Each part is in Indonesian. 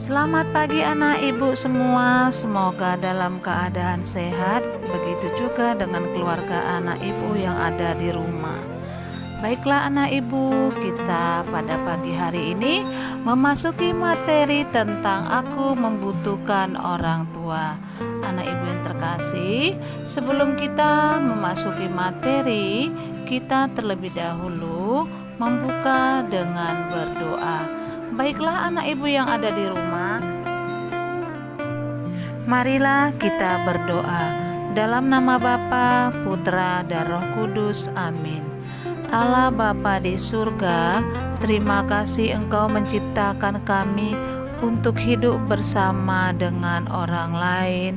Selamat pagi anak ibu semua, semoga dalam keadaan sehat. Begitu juga dengan keluarga anak ibu yang ada di rumah. Baiklah anak ibu, kita pada pagi hari ini memasuki materi tentang aku membutuhkan orang tua. Anak ibu yang terkasih, sebelum kita memasuki materi, kita terlebih dahulu membuka dengan berdoa. Baiklah anak ibu yang ada di rumah, marilah kita berdoa. Dalam nama Bapa, Putra, dan Roh Kudus. Amin. Allah Bapa di surga, terima kasih Engkau menciptakan kami untuk hidup bersama dengan orang lain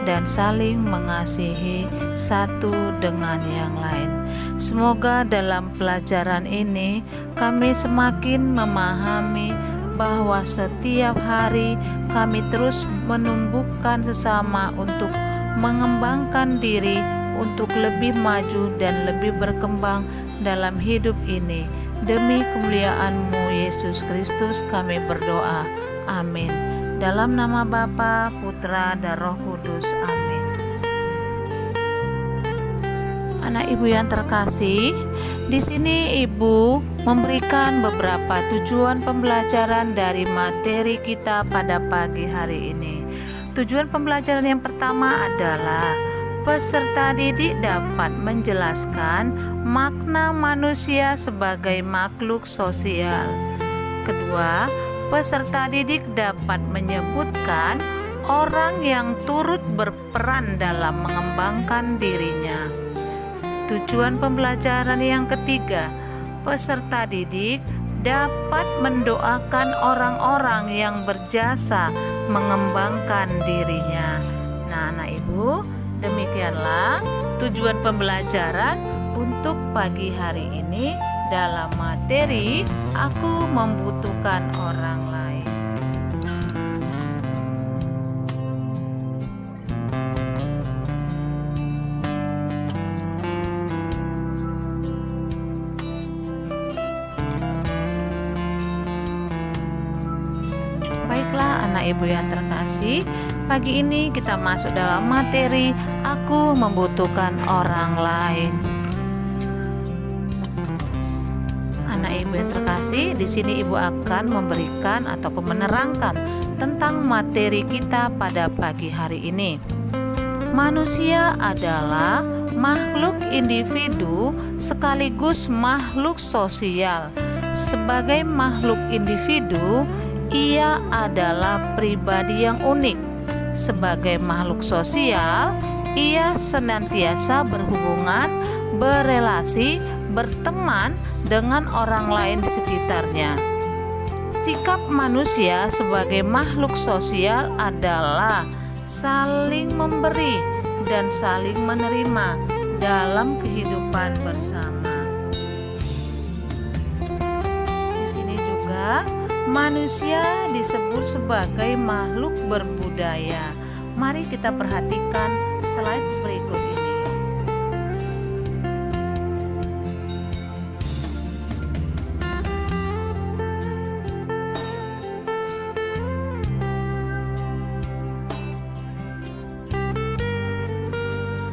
dan saling mengasihi satu dengan yang lain. Semoga dalam pelajaran ini kami semakin memahami bahwa setiap hari kami terus menumbuhkan sesama untuk mengembangkan diri untuk lebih maju dan lebih berkembang dalam hidup ini. Demi kemuliaan-Mu Yesus Kristus kami berdoa. Amin. Dalam nama Bapa, Putra, dan Roh Kudus. Amin. Anak ibu yang terkasih, di sini ibu memberikan beberapa tujuan pembelajaran dari materi kita pada pagi hari ini. Tujuan pembelajaran yang pertama adalah peserta didik dapat menjelaskan makna manusia sebagai makhluk sosial. Kedua, peserta didik dapat menyebutkan orang yang turut berperan dalam mengembangkan dirinya. Tujuan pembelajaran yang ketiga, peserta didik dapat mendoakan orang-orang yang berjasa mengembangkan dirinya. Nah, anak ibu, demikianlah tujuan pembelajaran untuk pagi hari ini dalam materi aku membutuhkan orang lain. Baiklah anak ibu yang terkasih, pagi ini kita masuk dalam materi aku membutuhkan orang lain. Anak ibu yang terkasih, di sini ibu akan memberikan ataupun menerangkan tentang materi kita pada pagi hari ini. Manusia adalah makhluk individu sekaligus makhluk sosial. Sebagai makhluk individu, ia adalah pribadi yang unik. Sebagai makhluk sosial, ia senantiasa berhubungan, berelasi, berteman dengan orang lain di sekitarnya. Sikap manusia sebagai makhluk sosial adalah saling memberi dan saling menerima dalam kehidupan bersama. Di sini juga manusia disebut sebagai makhluk berbudaya. Mari kita perhatikan slide berikut ini.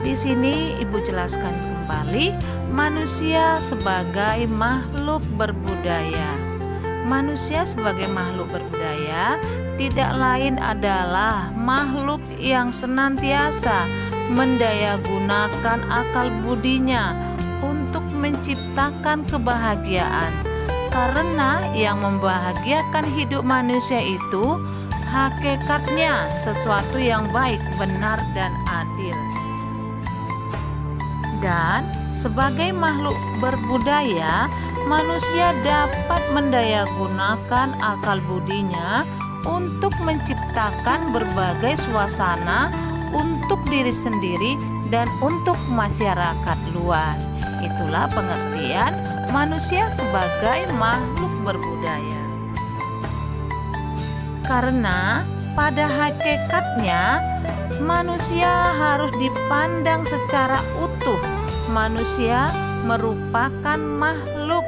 Di sini ibu jelaskan kembali manusia sebagai makhluk berbudaya. Manusia sebagai makhluk berbudaya tidak lain adalah makhluk yang senantiasa mendayagunakan akal budinya untuk menciptakan kebahagiaan. Karena yang membahagiakan hidup manusia itu hakikatnya sesuatu yang baik, benar, dan adil. Dan sebagai makhluk berbudaya, manusia dapat mendayagunakan akal budinya untuk menciptakan berbagai suasana untuk diri sendiri dan untuk masyarakat luas. Itulah pengertian manusia sebagai makhluk berbudaya. Karena pada hakikatnya manusia harus dipandang secara utuh. Manusia merupakan makhluk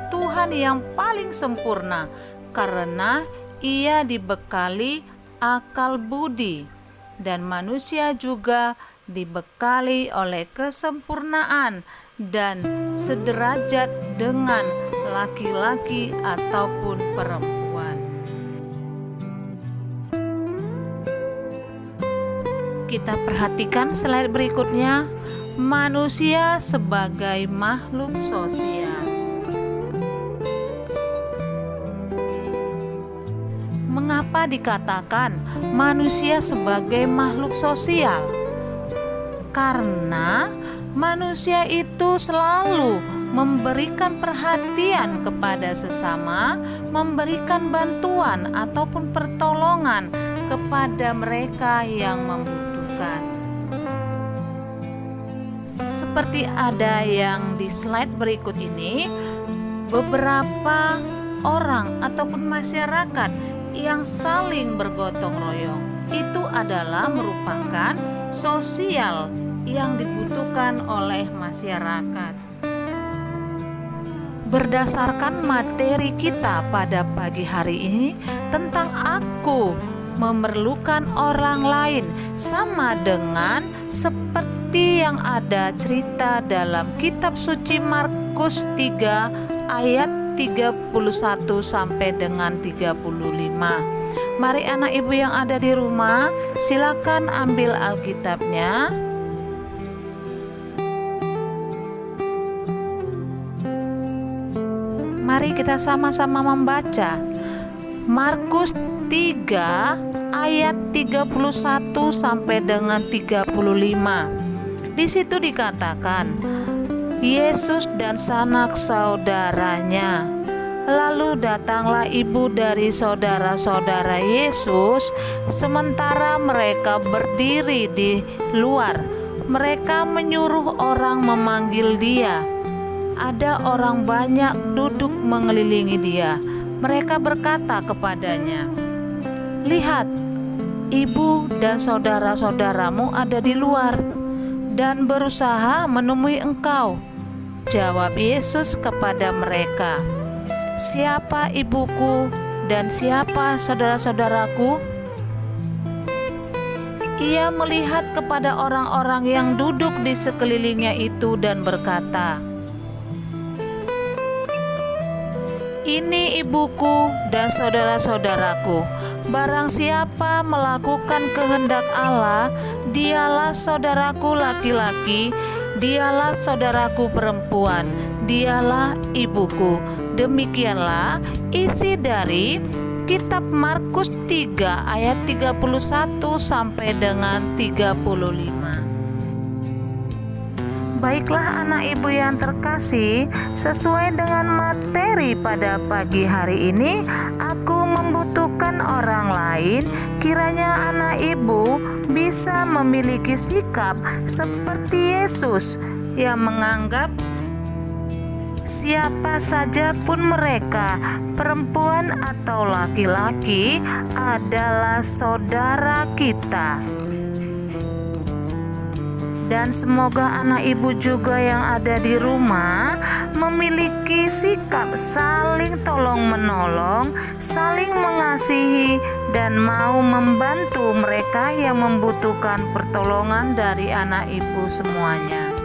Tuhan yang paling sempurna karena ia dibekali akal budi, dan manusia juga dibekali oleh kesempurnaan dan sederajat dengan laki-laki ataupun perempuan. Kita perhatikan slide berikutnya, manusia sebagai makhluk sosial. Mengapa dikatakan manusia sebagai makhluk sosial? Karena manusia itu selalu memberikan perhatian kepada sesama, memberikan bantuan ataupun pertolongan kepada mereka yang membutuhkan. Seperti ada yang di slide berikut ini, beberapa orang ataupun masyarakat yang saling bergotong royong itu adalah merupakan sosial yang dibutuhkan oleh masyarakat. Berdasarkan materi kita pada pagi hari ini tentang aku memerlukan orang lain, sama dengan seperti yang ada cerita dalam kitab suci Markus 3 ayat 31 sampai dengan 35. Mari anak ibu yang ada di rumah, silakan ambil Alkitabnya. Mari kita sama-sama membaca Markus 3 ayat 31 sampai dengan 35. Di situ dikatakan, Yesus dan sanak saudaranya. Lalu datanglah ibu dari saudara-saudara Yesus, sementara mereka berdiri di luar. Mereka menyuruh orang memanggil dia. Ada orang banyak duduk mengelilingi dia. Mereka berkata kepadanya, "Lihat, ibu dan saudara-saudaramu ada di luar dan berusaha menemui engkau." Jawab Yesus kepada mereka, "Siapa ibuku dan siapa saudara-saudaraku?" Ia melihat kepada orang-orang yang duduk di sekelilingnya itu dan berkata, "Ini ibuku dan saudara-saudaraku. Barang siapa melakukan kehendak Allah, dialah saudaraku laki-laki, dialah saudaraku perempuan, dialah ibuku." Demikianlah isi dari kitab Markus 3 ayat 31 sampai dengan 35. Baiklah anak ibu yang terkasih, sesuai dengan materi pada pagi hari ini, aku membutuhkan orang lain. Kiranya anak ibu bisa memiliki sikap seperti Yesus yang menganggap siapa saja pun mereka, perempuan atau laki-laki, adalah saudara kita. Dan semoga anak ibu juga yang ada di rumah memiliki sikap saling tolong-menolong, saling mengasihi, dan mau membantu mereka yang membutuhkan pertolongan dari anak ibu semuanya.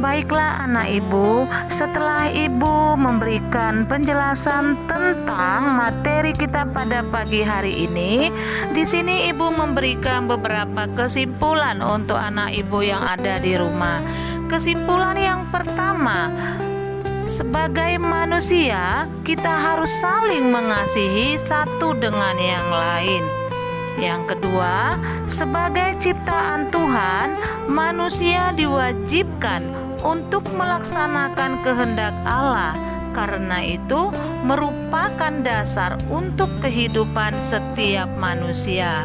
Baiklah anak ibu, setelah ibu memberikan penjelasan tentang materi kita pada pagi hari ini, di sini ibu memberikan beberapa kesimpulan untuk anak ibu yang ada di rumah. Kesimpulan yang pertama, sebagai manusia kita harus saling mengasihi satu dengan yang lain. Yang kedua, sebagai ciptaan Tuhan, manusia diwajibkan untuk melaksanakan kehendak Allah, karena itu merupakan dasar untuk kehidupan setiap manusia.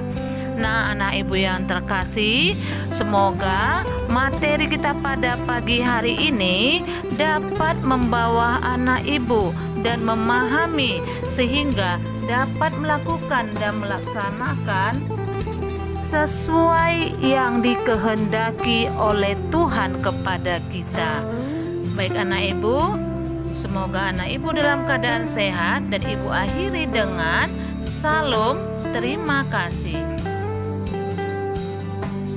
Nah, anak ibu yang terkasih, semoga materi kita pada pagi hari ini dapat membawa anak ibu dan memahami sehingga dapat melakukan dan melaksanakan sesuai yang dikehendaki oleh Tuhan kepada kita. Baik anak ibu, Semoga anak ibu dalam keadaan sehat dan ibu akhiri dengan salam terima kasih.